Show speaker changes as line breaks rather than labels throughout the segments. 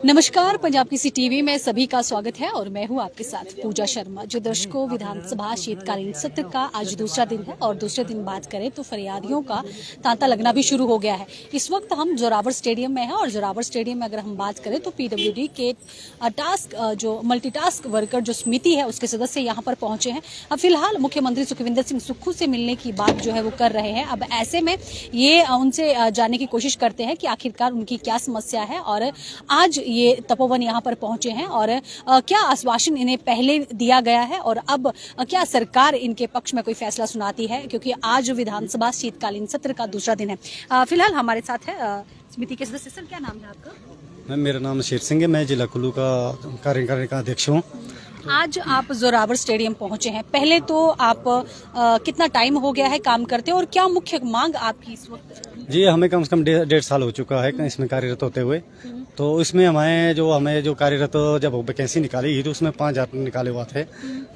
नमस्कार, पंजाब किसी टीवी में सभी का स्वागत है और मैं हूं आपके साथ पूजा शर्मा। जो दर्शकों, विधानसभा शीतकालीन सत्र का आज दूसरा दिन है और दूसरे दिन बात करें तो फरियादियों का तांता लगना भी शुरू हो गया है। इस वक्त हम जोरावर स्टेडियम में हैं और जोरावर स्टेडियम में अगर हम बात करें तो पीडब्ल्यूडी के टास्क जो मल्टीटास्क वर्कर जो समिति है उसके सदस्य यहाँ पर पहुंचे हैं। अब फिलहाल मुख्यमंत्री सुखविंदर सिंह सुक्खू से मिलने की बात जो है वो कर रहे हैं। अब ऐसे में ये उनसे जानने की कोशिश करते हैं कि आखिरकार उनकी क्या समस्या है और आज ये तपोवन यहाँ पर पहुंचे हैं और क्या आश्वासन इन्हें पहले दिया गया है और अब क्या सरकार इनके पक्ष में कोई फैसला सुनाती है, क्योंकि आज विधानसभा शीतकालीन सत्र का दूसरा दिन है। फिलहाल हमारे साथ है समिति के सदस्य। सर, क्या नाम है आपका?
मेरा नाम शेर सिंह है। मैं जिला कुल्लू का कार्यकारिणी का अध्यक्ष हूँ।
आज आप जोरावर स्टेडियम पहुंचे हैं। पहले तो आप कितना टाइम हो गया है काम करते और क्या मुख्य मांग आपकी इस वक्त?
जी, हमें कम से कम 1.5 साल हो चुका है इसमें कार्यरत होते हुए। तो इसमें हमें जो कार्यरत जब वैकेंसी निकाली तो उसमें 5,000 निकाले हुआ थे।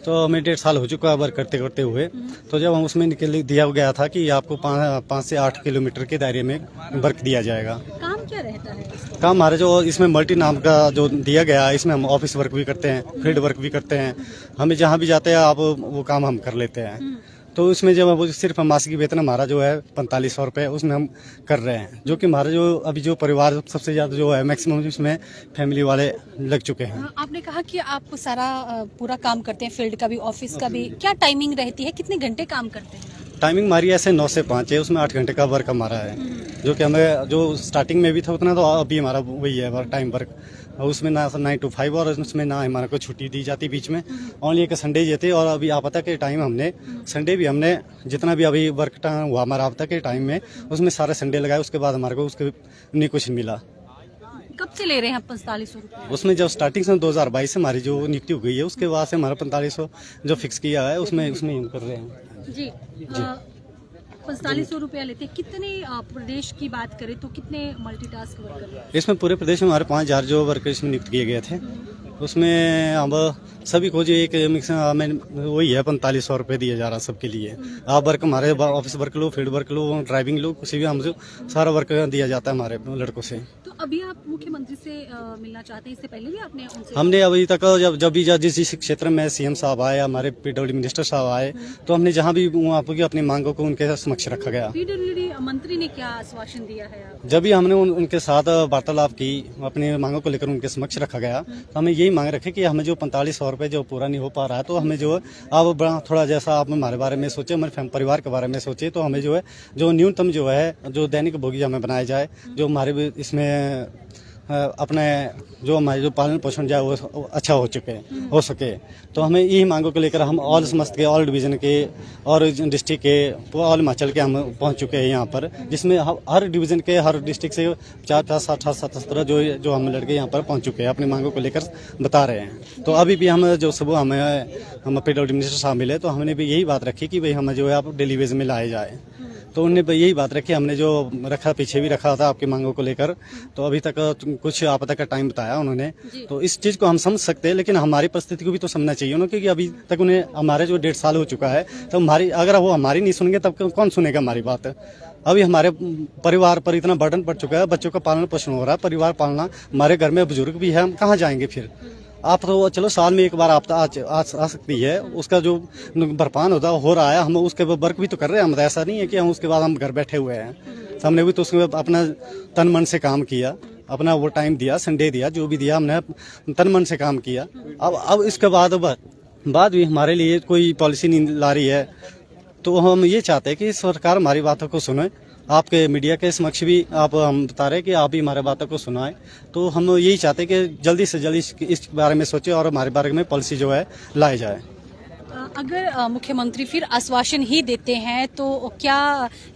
तो हमें 1.5 साल हो चुका है वर्क करते करते हुए। तो जब हम उसमें निकल दिया गया था कि आपको 5 से 8 किलोमीटर के दायरे में वर्क दिया जाएगा।
काम क्या रहता है?
काम हमारे जो इसमें मल्टी नाम का जो दिया गया है, इसमें हम ऑफिस वर्क भी करते हैं, फील्ड वर्क भी करते हैं। हमें जहाँ भी जाते हैं आप वो काम हम कर लेते हैं। तो इसमें जब वो सिर्फ मासिक वेतन हमारा जो है 4500 रुपये उसमें हम कर रहे हैं, जो कि हमारा जो अभी जो परिवार सबसे ज्यादा जो है मैक्सिमम इसमें फैमिली वाले लग चुके हैं।
आपने कहा कि आप सारा पूरा काम करते हैं, फील्ड का भी ऑफिस का भी। क्या टाइमिंग रहती है, कितने घंटे काम करते हैं?
टाइमिंग हमारी ऐसे 9 से 5 है, उसमें 8 घंटे का वर्क हमारा है। जो कि हमें जो स्टार्टिंग में भी था उतना, तो अभी हमारा वही है टाइम वर्क। उसमें ना 9 to 5 और उसमें ना हमारा को छुट्टी दी जाती बीच में, ओनली एक संडे देते। और अभी आप तक के टाइम हमने संडे भी हमने जितना भी अभी वर्क टाइम हुआ हमारा अब तक के टाइम में उसमें सारे संडे लगाए। उसके बाद हमारे को उसके नहीं कुछ मिला।
कब से ले रहे हैं 4500 रुपये?
उसमें जब स्टार्टिंग से 2022 से हमारी जो नियुक्ति हो गई है उसके बाद से हमारा 4500 जो फिक्स किया है उसमें कर रहे हैं।
जी 4500 रुपया लेते हैं। कितने प्रदेश की बात करें तो कितने मल्टीटास्क वर्कर?
इसमें पूरे प्रदेश में हमारे 5,000 जो वर्कर इसमें नियुक्त किए गए थे। उसमें अब सभी को जो एक मिक्स में वही है 4500 रुपये दिया जा रहा है सबके लिए। आप वर्क हमारे ऑफिस वर्क लो, फील्ड वर्क लो, ड्राइविंग लो, किसी भी हमसे सारा वर्क दिया जाता है हमारे लड़कों से।
तो अभी आप मुख्यमंत्री से मिलना चाहते हैं? इससे पहले भी आपने उनसे?
हमने अभी तक जब भी जिस क्षेत्र में सीएम साहब आए, हमारे पीडब्ल्यूडी मिनिस्टर साहब आए, तो हमने जहाँ भी वहाँ पर अपनी मांगों को उनके समक्ष रखा गया।
पीडब्ल्यूडी मंत्री ने क्या आश्वासन दिया है?
जब भी हमने उनके साथ वार्तालाप की, अपनी मांगों को लेकर उनके समक्ष रखा गया, तो हमें यही मांग रखे कि हमें जो 4500 रुपये जो पूरा नहीं हो पा रहा है, तो हमें जो अब थोड़ा जैसा आप हमारे बारे में सोचे, हमारे परिवार के बारे में सोचे, तो हमें जो है जो न्यूनतम जो है जो दैनिक भोगी हमें बनाया जाए, जो हमारे इसमें अपने जो हमारे जो पालन पोषण जाए वो अच्छा हो सके। तो हमें यही मांगों को लेकर हम समस्त के ऑल डिवीजन के और डिस्ट्रिक्ट के ऑल हिमाचल के हम पहुंच चुके हैं यहाँ पर, जिसमें हर डिवीजन के हर डिस्ट्रिक्ट से 4-5-7-17 जो हम लड़के यहाँ पर पहुंच चुके हैं, अपनी मांगों को लेकर बता रहे हैं। तो अभी भी हम जो सुबह हम पीडब्ल्यूडी मिनिस्टर साहब मिले तो हमने भी यही बात रखी कि भाई हमें जो है आप डेली बेस में लाए जाए। तो उन्होंने यही बात रखी, हमने जो रखा पीछे भी रखा था आपकी मांगों को लेकर। तो अभी तक कुछ आप तक का टाइम बताया उन्होंने, तो इस चीज को हम समझ सकते हैं, लेकिन हमारी परिस्थिति को भी तो समझना चाहिए उन्होंने, क्योंकि अभी तक उन्हें हमारे जो 1.5 साल हो चुका है, तो अगर वो हमारी नहीं सुनेंगे तब कौन सुनेगा हमारी बात? अभी हमारे परिवार पर इतना बर्डन पड़ चुका है, बच्चों का पालन पोषण हो रहा है, परिवार पालना, हमारे घर में बुजुर्ग भी है, हम कहाँ जाएंगे फिर? आप तो चलो साल में एक बार आप आ सकती है, उसका जो भरपान हो रहा है, हम उसके वर्क भी तो कर रहे हैं। हम ऐसा नहीं है कि हम उसके बाद हम घर बैठे हुए हैं। तो हमने भी तो उसमें अपना तन मन से काम किया, अपना वो टाइम दिया, संडे दिया, जो भी दिया हमने तन मन से काम किया। अब इसके बाद भी हमारे लिए कोई पॉलिसी नहीं ला रही है, तो हम ये चाहते हैं कि सरकार हमारी बातों को सुने। आपके मीडिया के समक्ष भी हम बता रहे हैं कि आप भी हमारे बातों को सुनाएं। तो हम यही चाहते हैं कि जल्दी से जल्दी इस बारे में सोचें और हमारे बारे में पॉलिसी जो है लाई जाए।
अगर मुख्यमंत्री फिर आश्वासन ही देते हैं तो क्या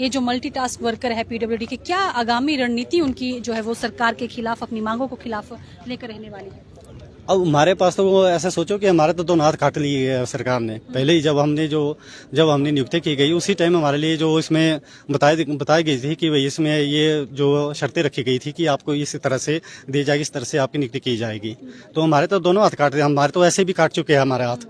ये जो मल्टीटास्क वर्कर है पीडब्ल्यूडी के, क्या आगामी रणनीति उनकी जो है वो सरकार के खिलाफ, अपनी मांगों को खिलाफ लेकर रहने वाली है?
अब हमारे पास तो वो ऐसा सोचो कि हमारे तो 2 हाथ काट लिए सरकार ने। पहले ही जब हमने नियुक्ति की गई उसी टाइम हमारे लिए जो इसमें बताई गई थी कि भाई इसमें ये जो शर्तें रखी गई थी कि आपको इस तरह से दी जाएगी, इस तरह से आपकी नियुक्ति की जाएगी। तो हमारे तो दोनों हाथ काट दिए, हमारे तो ऐसे भी काट चुके हैं हमारे हाथ।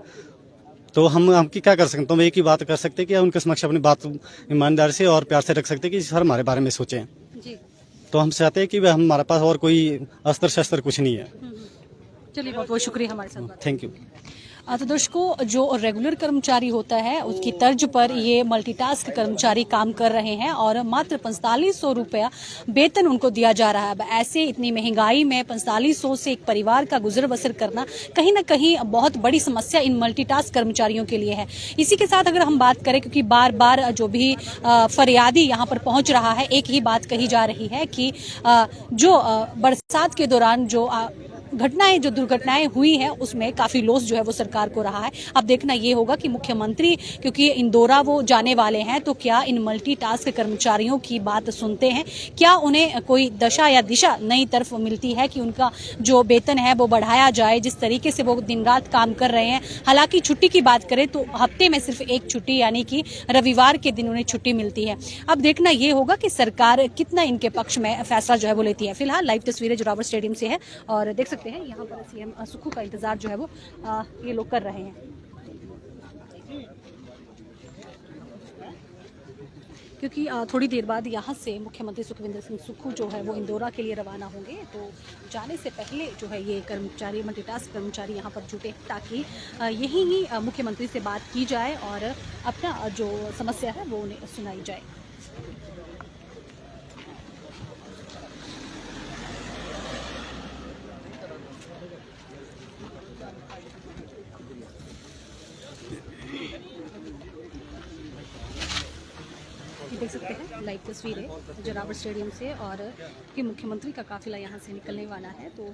तो हम क्या कर सकते हैं? तो हम एक ही बात कर सकते हैं कि उनके समक्ष अपनी बात ईमानदारी से और प्यार से रख सकते हैं कि सर हमारे बारे में सोचें।
जी
तो हम चाहते हैं कि हमारे पास और कोई अस्त्र शस्त्र कुछ नहीं है।
चलिए, बहुत बहुत शुक्रिया हमारे साथ बात।
Thank you.
तो दर्शकों, जो रेगुलर कर्मचारी होता है उसकी तर्ज पर ये मल्टीटास्क कर्मचारी काम कर रहे हैं और मात्र 4500 रुपया वेतन उनको दिया जा रहा है। अब ऐसे इतनी महंगाई में 4500 से एक परिवार का गुजर बसर करना कहीं ना कहीं बहुत बड़ी समस्या इन मल्टीटास्क कर्मचारियों के लिए है। इसी के साथ अगर हम बात करें, क्योंकि बार बार जो भी फरियादी यहाँ पर पहुंच रहा है, एक ही बात कही जा रही है कि जो बरसात के दौरान जो घटनाएं, जो दुर्घटनाएं हुई हैं, उसमें काफी लॉस जो है वो सरकार को रहा है। अब देखना ये होगा कि मुख्यमंत्री, क्योंकि इंदौरा वो जाने वाले हैं, तो क्या इन मल्टीटास्क कर्मचारियों की बात सुनते हैं, क्या उन्हें कोई दशा या दिशा नई तरफ मिलती है कि उनका जो वेतन है वो बढ़ाया जाए। जिस तरीके से वो दिन रात काम कर रहे हैं, हालांकि छुट्टी की बात करें तो हफ्ते में सिर्फ एक छुट्टी यानी कि रविवार के दिन उन्हें छुट्टी मिलती है। अब देखना ये होगा कि सरकार कितना इनके पक्ष में फैसला जो है वो लेती है। फिलहाल लाइव तस्वीरें जोरावर स्टेडियम से है और देख सकते हैं यहाँ पर सीएम सुक्खू का इंतजार जो है वो ये लोग कर रहे हैं, क्योंकि थोड़ी देर बाद यहाँ से मुख्यमंत्री सुखविंदर सिंह सुक्खू जो है वो इंदौरा के लिए रवाना होंगे। तो जाने से पहले जो है ये कर्मचारी, मल्टीटास्क कर्मचारी यहाँ पर जुटे ताकि यहीं ही मुख्यमंत्री से बात की जाए और अपना जो समस्या है वो उन्हें सुनाई जाए। देख सकते हैं लाइव तस्वीरें जोरावर स्टेडियम से और कि मुख्यमंत्री का काफिला यहाँ से निकलने वाला है। तो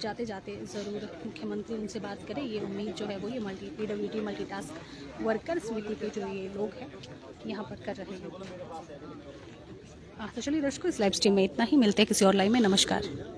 जाते जाते ज़रूर मुख्यमंत्री उनसे बात करें, ये उम्मीद जो है वो ये PWD मल्टीटास्क वर्कर समिति के जो ये लोग हैं यहाँ पर कर रहे हैं। तो चलिए दर्शकों, इस लाइव स्ट्रीम में इतना ही। मिलते हैं किसी और लाइव में। नमस्कार।